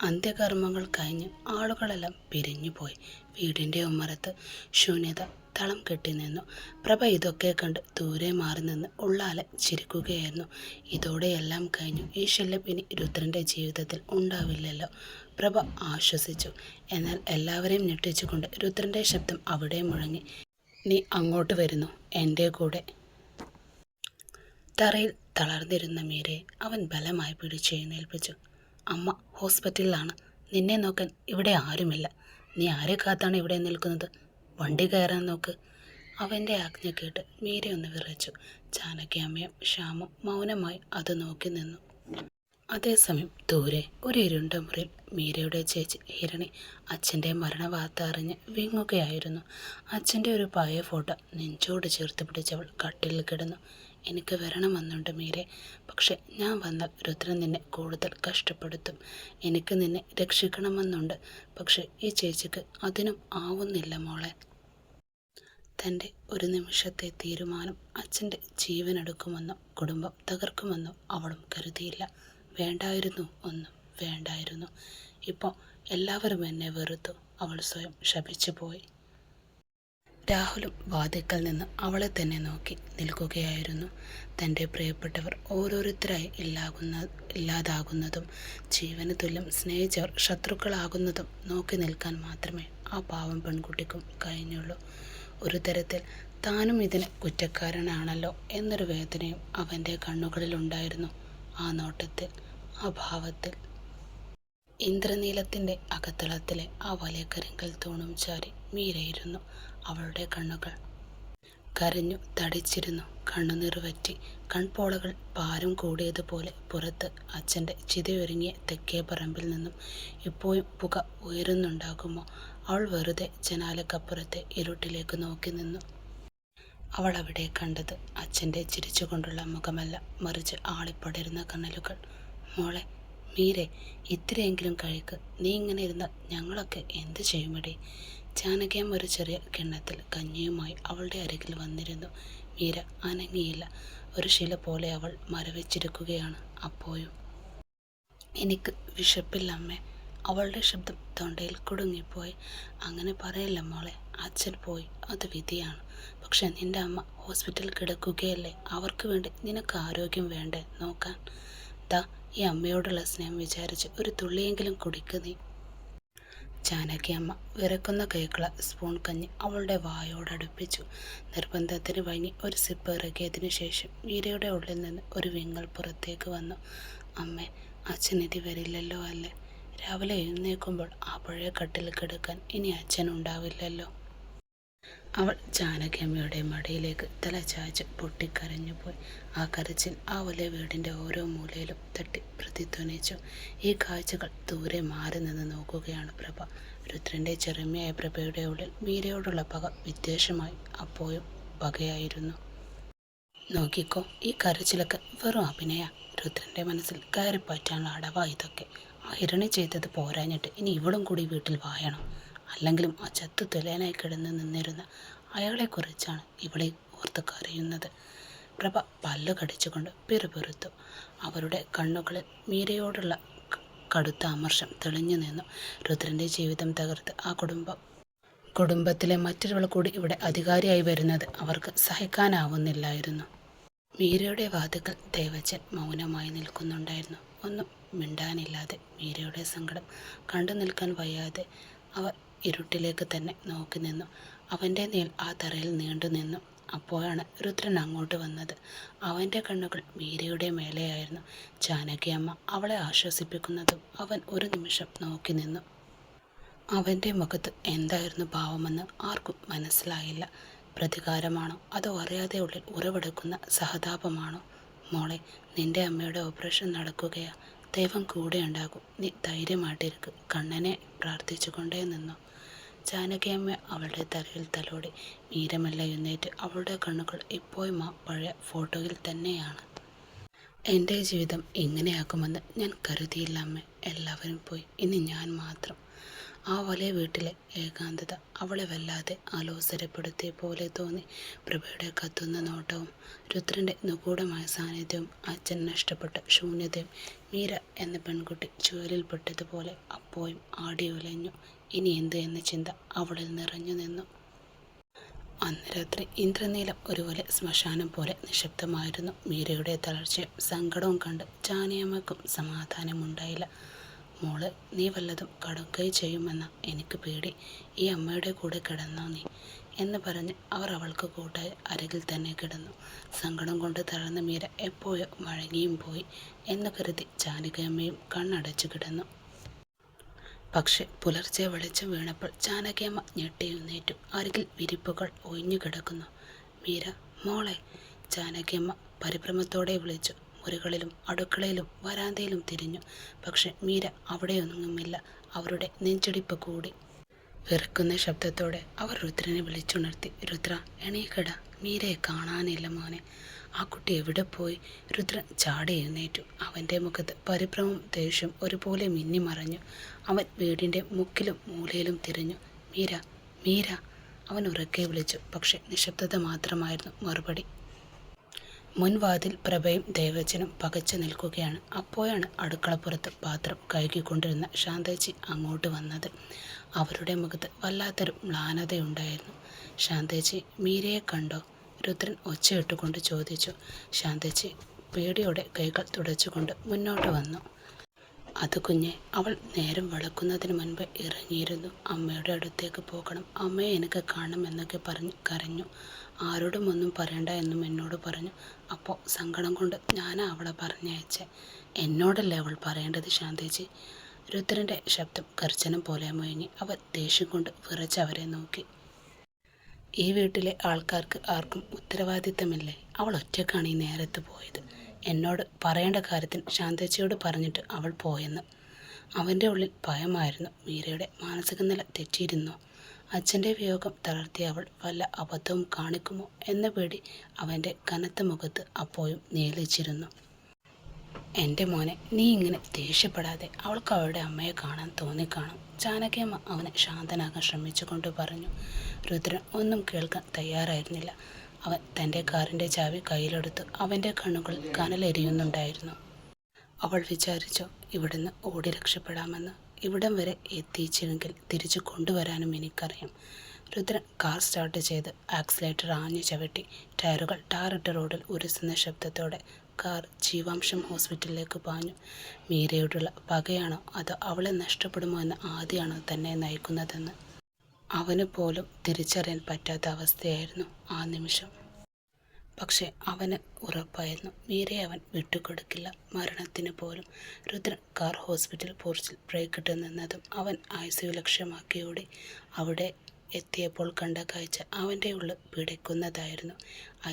അന്ത്യകർമ്മങ്ങൾ കഴിഞ്ഞ് ആളുകളെല്ലാം പിരിഞ്ഞുപോയി. വീടിൻ്റെ ഉമ്മറത്ത് ശൂന്യത തളം കെട്ടി നിന്നു. പ്രഭ ഇതൊക്കെ കണ്ട് ദൂരെ മാറി നിന്ന് ഉള്ളാലെ ചിരിക്കുകയായിരുന്നു. ഇതോടെ എല്ലാം കഴിഞ്ഞു. ഈ ശല്യം ഇനി രുദ്രൻ്റെ ജീവിതത്തിൽ ഉണ്ടാവില്ലല്ലോ, പ്രഭ ആശ്വസിച്ചു. എന്നാൽ എല്ലാവരെയും ഞെട്ടിച്ചുകൊണ്ട് രുദ്രൻ്റെ ശബ്ദം അവിടെ മുഴങ്ങി. നീ അങ്ങോട്ട് വരുന്നു എൻ്റെ കൂടെ. തറയിൽ തളർന്നിരുന്ന മീരയെ അവൻ ബലമായി പിടിച്ചെഴുന്നേൽപ്പിച്ചു. അമ്മ ഹോസ്പിറ്റലിലാണ്. നിന്നെ നോക്കാൻ ഇവിടെ ആരുമില്ല. നീ ആരെ കാത്താണ് ഇവിടെ നിൽക്കുന്നത്? വണ്ടി കയറാൻ നോക്ക്. അവൻ്റെ ആജ്ഞ കേട്ട് മീരയൊന്ന് വിറച്ചു. ജാനകിയമ്മയും ശ്യാമും മൗനമായി അത് നോക്കി നിന്നു. അതേസമയം ദൂരെ ഒരു ഇരുണ്ട മുറിയിൽ മീരയുടെ ചേച്ചി ഹിരണി അച്ഛൻ്റെ മരണവാർത്ത അറിഞ്ഞ് വിങ്ങുകയായിരുന്നു. അച്ഛൻ്റെ ഒരു പഴയ ഫോട്ടോ നെഞ്ചോട് ചേർത്ത് പിടിച്ചവൾ കട്ടിലിൽ കിടന്നു. എനിക്ക് വരണമെന്നുണ്ട് മീരെ, പക്ഷെ ഞാൻ വന്നാൽ രുദ്രൻ നിന്നെ കൂടുതൽ കഷ്ടപ്പെടുത്തും. എനിക്ക് നിന്നെ രക്ഷിക്കണമെന്നുണ്ട്, പക്ഷെ ഈ ചേച്ചിക്ക് അതിനും ആവുന്നില്ല മോളെ. തൻ്റെ ഒരു നിമിഷത്തെ തീരുമാനം അച്ഛൻ്റെ ജീവനെടുക്കുമെന്നോ കുടുംബം തകർക്കുമെന്നോ അവളും കരുതിയില്ല. വേണ്ടായിരുന്നു, ഒന്നും വേണ്ടായിരുന്നു. ഇപ്പോൾ എല്ലാവരും എന്നെ വെറുത്തു. അവൾ സ്വയം ശപിച്ചു പോയി. രാഹുലും വാതിക്കൽ നിന്ന് അവളെ തന്നെ നോക്കി നിൽക്കുകയായിരുന്നു. തൻ്റെ പ്രിയപ്പെട്ടവർ ഓരോരുത്തരായി ഇല്ലാതാകുന്നതും ജീവന് തുല്യം സ്നേഹിച്ചവർ ശത്രുക്കളാകുന്നതും നോക്കി നിൽക്കാൻ മാത്രമേ ആ പാവം പെൺകുട്ടിക്കും കഴിഞ്ഞുള്ളൂ. ഒരു തരത്തിൽ താനും ഇതിന് കുറ്റക്കാരനാണല്ലോ എന്നൊരു വേദനയും അവൻ്റെ കണ്ണുകളിലുണ്ടായിരുന്നു. ആ നോട്ടത്തിൽ, ആ ഭാവത്തിൽ. ഇന്ദ്രനീലത്തിൻ്റെ അകത്തളത്തിലെ ആ വലിയ കരിങ്കൽ തൂണും ചാരി മീരയിരുന്നു. അവളുടെ കണ്ണുകൾ കരഞ്ഞു തടിച്ചിരുന്നു. കണ്ണുനീർ വറ്റി കൺപോളകൾ ഭാരം കൂടിയതുപോലെ. പുറത്ത് അച്ഛൻ്റെ ചിതയൊരുങ്ങിയ തെക്കേ പറമ്പിൽ നിന്നും ഇപ്പോഴും പുക ഉയരുന്നുണ്ടാകുമോ? അവൾ വെറുതെ ജനാലക്കപ്പുറത്തെ ഇരുട്ടിലേക്ക് നോക്കി നിന്നു. അവൾ അവിടെ കണ്ടത് അച്ഛൻ്റെ ചിരിച്ചുകൊണ്ടുള്ള മുഖമല്ല, മറിച്ച് ആളിപ്പടരുന്ന കണ്ണലുകൾ. മോളെ മീരെ, ഇത്രയെങ്കിലും കഴിക്ക്. നീ ഇങ്ങനെ ഇരുന്നാൽ ഞങ്ങളൊക്കെ എന്ത് ചെയ്യുമടി? ജാനകിയമ്മ ഒരു ചെറിയ കിണ്ണത്തിൽ കഞ്ഞിയുമായി അവളുടെ അരികിൽ വന്നിരുന്നു. മീര അനങ്ങിയില്ല. ഒരു ശില പോലെ അവൾ മരവിച്ചിരിക്കുകയാണ്. അപ്പോഴും എനിക്ക് വിശപ്പില്ല അമ്മേ. അവളുടെ ശബ്ദം തൊണ്ടയിൽ കുടുങ്ങിപ്പോയി. അങ്ങനെ പറയല്ല മോളെ, അച്ഛൻ പോയി, അത് വിധിയാണ്. പക്ഷെ നിന്റെ അമ്മ ഹോസ്പിറ്റലിൽ കിടക്കുകയല്ലേ. അവർക്ക് വേണ്ടി നിനക്ക് ആരോഗ്യം വേണ്ടേ നോക്കാൻ? ദാ ഈ അമ്മയോടുള്ള സ്നേഹം വിചാരിച്ച് ഒരു തുള്ളിയെങ്കിലും കുടിക്ക് നീ. ജാനകിയമ്മ വിറക്കുന്ന കൈക്കുള്ള സ്പൂൺ കഞ്ഞി അവളുടെ വായോടടുപ്പിച്ചു. നിർബന്ധത്തിന് വഴങ്ങി ഒരു സിപ്പ് ഇറക്കിയതിനു ശേഷം മീരയുടെ ഉള്ളിൽ നിന്ന് ഒരു വിങ്ങൽ പുറത്തേക്ക് വന്നു. അമ്മേ, അച്ഛനിധി വരില്ലല്ലോ അല്ലേ? രാവിലെ എഴുന്നേൽക്കുമ്പോൾ ആ പഴയ കട്ടിൽ കിടക്കാൻ ഇനി അച്ഛനുണ്ടാവില്ലല്ലോ. അവൾ ജാനകിയമ്മയുടെ മടിയിലേക്ക് തല ചായ്ച്ച് പൊട്ടിക്കരഞ്ഞുപോയി. ആ കരച്ചിൽ ആ വലിയ വീടിൻ്റെ ഓരോ മൂലയിലും തട്ടി പ്രതിധ്വനിച്ചു. ഈ കാഴ്ചകൾ ദൂരെ മാറി നിന്ന് നോക്കുകയാണ് പ്രഭ. രുദ്രൻ്റെ ചെറുമയായ പ്രഭയുടെ ഉള്ളിൽ മീരയോടുള്ള പക വിദ്വേഷമായി അപ്പോഴും പകയായിരുന്നു. നോക്കിക്കോ, ഈ കരച്ചിലൊക്കെ വെറും അഭിനയ. രുദ്രൻ്റെ മനസ്സിൽ കയറിപ്പറ്റാനുള്ള അടവാ ഇതൊക്കെ. ആ ഹിരണി ചെയ്തത് പോരാഞ്ഞിട്ട് ഇനി ഇവളും കൂടി വീട്ടിൽ വായണം. അല്ലെങ്കിലും ആ ചത്തു തുലയനായി കിടന്ന് നിന്നിരുന്ന അയാളെക്കുറിച്ചാണ് ഇവളെ ഓർത്ത് കരയുന്നത്. പ്രഭ പല്ല് കടിച്ചുകൊണ്ട് പിറുപിറുത്തു. അവരുടെ കണ്ണുകളിൽ മീരയോടുള്ള കടുത്ത അമർഷം തെളിഞ്ഞു നിന്നു. രുദ്രൻ്റെ ജീവിതം തകർത്ത് ആ കുടുംബത്തിലെ മറ്റൊരാൾ കൂടി ഇവിടെ അധികാരിയായി വരുന്നത് അവർക്ക് സഹിക്കാനാവുന്നില്ലായിരുന്നു. മീരയുടെ വാതിക്കൽ ദേവച്ചൻ മൗനമായി നിൽക്കുന്നുണ്ടായിരുന്നു. ഒന്നും മിണ്ടാനില്ലാതെ. മീരയുടെ സങ്കടം കണ്ടു നിൽക്കാൻ വയ്യാതെ അവർ ഇരുട്ടിലേക്ക് തന്നെ നോക്കി നിന്നു. അവൻ്റെ നീൽ ആ തറയിൽ നീണ്ടു നിന്നു. അപ്പോഴാണ് രുദ്രൻ അങ്ങോട്ട് വന്നത്. അവൻ്റെ കണ്ണുകൾ മീരയുടെ മേലെയായിരുന്നു. ജാനകിയമ്മ അവളെ ആശ്വസിപ്പിക്കുന്നതും അവൻ ഒരു നിമിഷം നോക്കി നിന്നു. അവൻ്റെ മുഖത്ത് എന്തായിരുന്നു ഭാവമെന്ന് ആർക്കും മനസ്സിലായില്ല. പ്രതികാരമാണോ അതോ അറിയാതെ ഉള്ളിൽ ഉറവെടുക്കുന്ന സഹതാപമാണോ? മോളെ, നിന്റെ അമ്മയുടെ ഓപ്പറേഷൻ നടക്കുകയാ. ദൈവം കൂടെ ഉണ്ടാകും. നീ ധൈര്യമായിട്ടിരിക്കും. കണ്ണനെ പ്രാർത്ഥിച്ചുകൊണ്ടേ നിന്നു. ജാനകിയമ്മ അവളുടെ തലയിൽ തലോടി. മീരമല്ല എഴുന്നേറ്റ്. അവളുടെ കണ്ണുകൾ ഇപ്പോഴും ആ പഴയ ഫോട്ടോയിൽ തന്നെയാണ്. എൻ്റെ ജീവിതം ഇങ്ങനെയാക്കുമെന്ന് ഞാൻ കരുതിയില്ല അമ്മ. എല്ലാവരും പോയി, ഇനി ഞാൻ മാത്രം. ആ വലിയ വീട്ടിലെ ഏകാന്തത അവളെ വല്ലാതെ അലോസരപ്പെടുത്തിയ പോലെ തോന്നി. പ്രഭയുടെ കത്തുന്ന നോട്ടവും രുദ്രൻ്റെ നിഗൂഢമായ സാന്നിധ്യവും അച്ഛൻ നഷ്ടപ്പെട്ട ശൂന്യതയും മീര എന്ന പെൺകുട്ടി ചുഴലിൽപ്പെട്ടതുപോലെ അപ്പോഴും ആടിയുലഞ്ഞു. ഇനി എന്ത് എന്ന ചിന്ത അവളിൽ നിറഞ്ഞു നിന്നു. അന്ന് രാത്രി ഇന്ദ്രനീലം ഒരു വലിയ ശ്മശാനം പോലെ നിശബ്ദമായിരുന്നു. മീരയുടെ തളർച്ചയും സങ്കടവും കണ്ട് ജാനകിയമ്മയ്ക്കും സമാധാനമുണ്ടായില്ല. മോള്, നീ വല്ലതും കടുങ്കൈ ചെയ്യുമെന്ന എനിക്ക് പേടി. ഈ അമ്മയുടെ കൂടെ കിടന്നോ നീ എന്ന് പറഞ്ഞ് അവർ അവൾക്ക് കൂട്ടായി അരകിൽ തന്നെ കിടന്നു. സങ്കടം കൊണ്ട് തളർന്ന മീര എപ്പോഴോ വഴങ്ങിയും പോയി എന്ന് കരുതി ജാനകിയമ്മയും കണ്ണടച്ചു കിടന്നു. പക്ഷെ പുലർച്ചെ വെളിച്ചം വീണപ്പോൾ ജാനകിയമ്മ ഞെട്ടിയുന്നേറ്റു. അരികിൽ വിരിപ്പുകൾ ഒഴിഞ്ഞു കിടക്കുന്നു. മീര, മോളെ! ജാനകിയമ്മ പരിഭ്രമത്തോടെ വിളിച്ചു. മുറികളിലും അടുക്കളയിലും വരാന്തയിലും തിരിഞ്ഞു. പക്ഷെ മീര അവിടെയൊന്നുമില്ല. അവരുടെ നെഞ്ചിടിപ്പ് കൂടി. വിറക്കുന്ന ശബ്ദത്തോടെ അവർ രുദ്രനെ വിളിച്ചുണർത്തി. രുദ്ര, എണീക്കട, മീരയെ കാണാനില്ല മോനെ. ആ കുട്ടി എവിടെ പോയി? രുദ്രൻ ചാടി എഴുന്നേറ്റു. അവൻ്റെ മുഖത്ത് പരിഭ്രമവും ദേഷ്യം ഒരുപോലെ മിന്നിമറഞ്ഞു. അവൻ വീടിൻ്റെ മുക്കിലും മൂലയിലും തിരിഞ്ഞു. മീര, മീര! അവൻ ഉറക്കെ വിളിച്ചു. പക്ഷെ നിശബ്ദത മാത്രമായിരുന്നു മറുപടി. മുൻവാതിൽ പ്രഭയും ദേവച്ചനും പകച്ചു നിൽക്കുകയാണ്. അപ്പോഴാണ് അടുക്കളപ്പുറത്ത് പാത്രം കഴുകിക്കൊണ്ടിരുന്ന ശാന്തേച്ചി അങ്ങോട്ട് വന്നത്. അവരുടെ മുഖത്ത് വല്ലാത്തൊരു മ്ലാനതയുണ്ടായിരുന്നു. ശാന്തേച്ചി, മീരയെ കണ്ടോ? രുദ്രൻ ഒച്ചയിട്ടുകൊണ്ട് ചോദിച്ചു. ശാന്തേച്ചി പേടിയോടെ കൈകൾ തുടച്ചുകൊണ്ട് മുന്നോട്ട് വന്നു. അത് കുഞ്ഞെ, അവൾ നേരം വെളുക്കുന്നതിന് മുൻപ് ഇറങ്ങിയിരുന്നു. അമ്മയുടെ അടുത്തേക്ക് പോകണം, അമ്മയെ എനിക്ക് കാണണം എന്നൊക്കെ പറഞ്ഞ് കരഞ്ഞു. ആരോടും ഒന്നും പറയണ്ട എന്നും എന്നോട് പറഞ്ഞു. അപ്പോൾ സങ്കടം കൊണ്ട് ഞാനാ അവളെ പറഞ്ഞയച്ചേ. എന്നോടല്ലേ അവൾ പറയേണ്ടത് ശാന്തേച്ചി? രുദ്രൻ്റെ ശബ്ദം ഗർജനം പോലെ മുഴങ്ങി. അവൻ ദേഷ്യം കൊണ്ട് വിറച്ചവരെ നോക്കി. ഈ വീട്ടിലെ ആൾക്കാർക്ക് ആർക്കും ഉത്തരവാദിത്തമില്ലേ? അവൾ ഒറ്റക്കാണ് ഈ നേരത്ത് പോയത്. എന്നോട് പറയേണ്ട കാര്യത്തിൽ ശാന്തേച്ചിയോട് പറഞ്ഞിട്ട് അവൾ പോയെന്ന്. അവൻ്റെ ഉള്ളിൽ ഭയമായിരുന്നു. മീരയുടെ മാനസിക നില തെറ്റിയിരുന്നോ? അച്ഛൻ്റെ വിയോഗം തളർത്തിയ അവൾ വല്ല അബദ്ധവും കാണിക്കുമോ എന്ന പേടി അവൻ്റെ കനത്ത മുഖത്ത് അപ്പോഴും നീലിച്ചിരുന്നു. എൻ്റെ മോനെ, നീ ഇങ്ങനെ ദേഷ്യപ്പെടാതെ. അവൾക്ക് അവളുടെ അമ്മയെ കാണാൻ തോന്നിക്കാണും. ജാനകിയമ്മ അവനെ ശാന്തനാകാൻ ശ്രമിച്ചുകൊണ്ട് പറഞ്ഞു. രുദ്രൻ ഒന്നും കേൾക്കാൻ തയ്യാറായിരുന്നില്ല. അവൻ തൻ്റെ കാറിൻ്റെ ചാവി കയ്യിലെടുത്ത് അവൻ്റെ കണ്ണുകളിൽ കനലെരിയുന്നുണ്ടായിരുന്നു. അവൾ വിചാരിച്ചോ, ഇവിടുന്ന് ഓടി രക്ഷപ്പെടാമെന്ന്. ഇവിടം വരെ എത്തിച്ചെങ്കിൽ തിരിച്ചു കൊണ്ടുവരാനും എനിക്കറിയാം. രുദ്രൻ കാർ സ്റ്റാർട്ട് ചെയ്ത് ആക്സിലേറ്റർ ആഞ്ഞു ചവിട്ടി. ടയറുകൾ ടാറിട്ട റോഡിൽ ഉരസുന്ന ശബ്ദത്തോടെ കാർ ജീവാംശം ഹോസ്പിറ്റലിലേക്ക് പാഞ്ഞു. മീരയോടുള്ള പകയാണോ അതോ അവളെ നഷ്ടപ്പെടുമോ എന്ന് ആദ്യമാണോ തന്നെ നയിക്കുന്നതെന്ന് അവന് പോലും തിരിച്ചറിയാൻ പറ്റാത്ത അവസ്ഥയായിരുന്നു ആ നിമിഷം. പക്ഷെ അവന് ഉറപ്പായിരുന്നു, മീരയെ അവൻ വിട്ടുകൊടുക്കില്ല, മരണത്തിന് പോലും. രുദ്രൻ കാർ ഹോസ്പിറ്റൽ പോർച്ചിൽ ബ്രേക്കിട്ട് നിന്നതും അവൻ ICU ലക്ഷ്യമാക്കി ഓടി. അവിടെ എത്തിയപ്പോൾ കണ്ട കാഴ്ച അവൻ്റെ ഉള്ളിൽ പിടയ്ക്കുന്നതായിരുന്നു.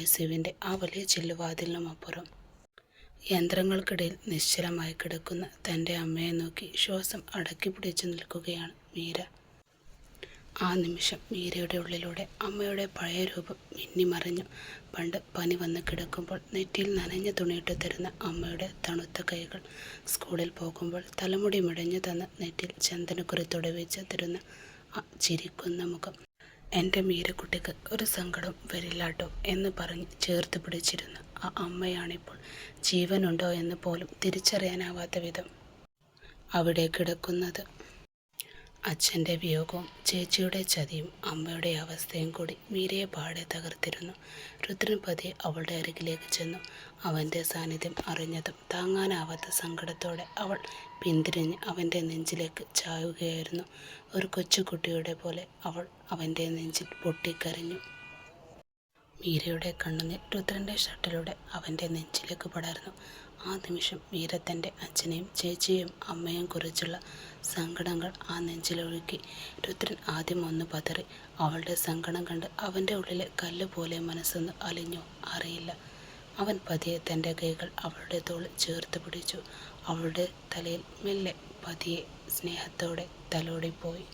ICUവിൻ്റെ ആ വലിയ ചില്ലുവാതിലിനുമപ്പുറം യന്ത്രങ്ങൾക്കിടയിൽ നിശ്ചലമായി കിടക്കുന്ന തൻ്റെ അമ്മയെ നോക്കി ശ്വാസം അടക്കി പിടിച്ചു നിൽക്കുകയാണ് മീര. ആ നിമിഷം മീരയുടെ ഉള്ളിലൂടെ അമ്മയുടെ പഴയ രൂപം മിന്നിമറഞ്ഞു. പണ്ട് പനി വന്ന് കിടക്കുമ്പോൾ നെറ്റിയിൽ നനഞ്ഞ തുണിയിട്ട് തരുന്ന അമ്മയുടെ തണുത്ത കൈകൾ, സ്കൂളിൽ പോകുമ്പോൾ തലമുടി മിടഞ്ഞു തന്ന് നെറ്റിയിൽ ചന്ദനക്കുറി തുടവിച്ച് തരുന്ന ആ ചിരിക്കുന്ന മുഖം. എൻ്റെ മീരക്കുട്ടിക്ക് ഒരു സങ്കടം വരില്ലാട്ടോ എന്ന് പറഞ്ഞ് ചേർത്ത് പിടിച്ചിരുന്ന ആ അമ്മയാണിപ്പോൾ ജീവനുണ്ടോ എന്ന് പോലും തിരിച്ചറിയാനാവാത്ത വിധം അവിടെ കിടക്കുന്നത്. അച്ഛൻ്റെ വിയോഗവും ചേച്ചിയുടെ ചതിയും അമ്മയുടെ അവസ്ഥയും കൂടി മീരയെ പാടെ തകർത്തിരുന്നു. രുദ്രൻ പതിയെ അവളുടെ അരികിലേക്ക് ചെന്നു. അവൻ്റെ സാന്നിധ്യം അറിഞ്ഞതും താങ്ങാനാവാത്ത സങ്കടത്തോടെ അവൾ പിന്തിരിഞ്ഞ് അവൻ്റെ നെഞ്ചിലേക്ക് ചായുകയായിരുന്നു. ഒരു കൊച്ചുകുട്ടിയുടെ പോലെ അവൾ അവൻ്റെ നെഞ്ചിൽ പൊട്ടിക്കരഞ്ഞു. മീരയുടെ കണ്ണുനീർ രുദ്രൻ്റെ ഷർട്ടിലൂടെ അവൻ്റെ നെഞ്ചിലേക്ക് പടർന്നു. ആ നിമിഷം മീര തൻ്റെ അച്ഛനെയും ചേച്ചിയെയും അമ്മയെയും കുറിച്ചുള്ള സങ്കടങ്ങൾ ആ നെഞ്ചിലൊഴുക്കി. രുദ്രൻ ആദ്യം ഒന്ന് പതറി. അവളുടെ സങ്കടം കണ്ട് അവൻ്റെ ഉള്ളിലെ കല്ല് പോലെ മനസ്സൊന്ന് അലിഞ്ഞോ അറിയില്ല. അവൻ പതിയെ തൻ്റെ കൈകൾ അവളുടെ തോളിൽ ചേർത്ത് പിടിച്ചു. അവളുടെ തലയിൽ മെല്ലെ പതിയെ സ്നേഹത്തോടെ തലോടിപ്പോയി.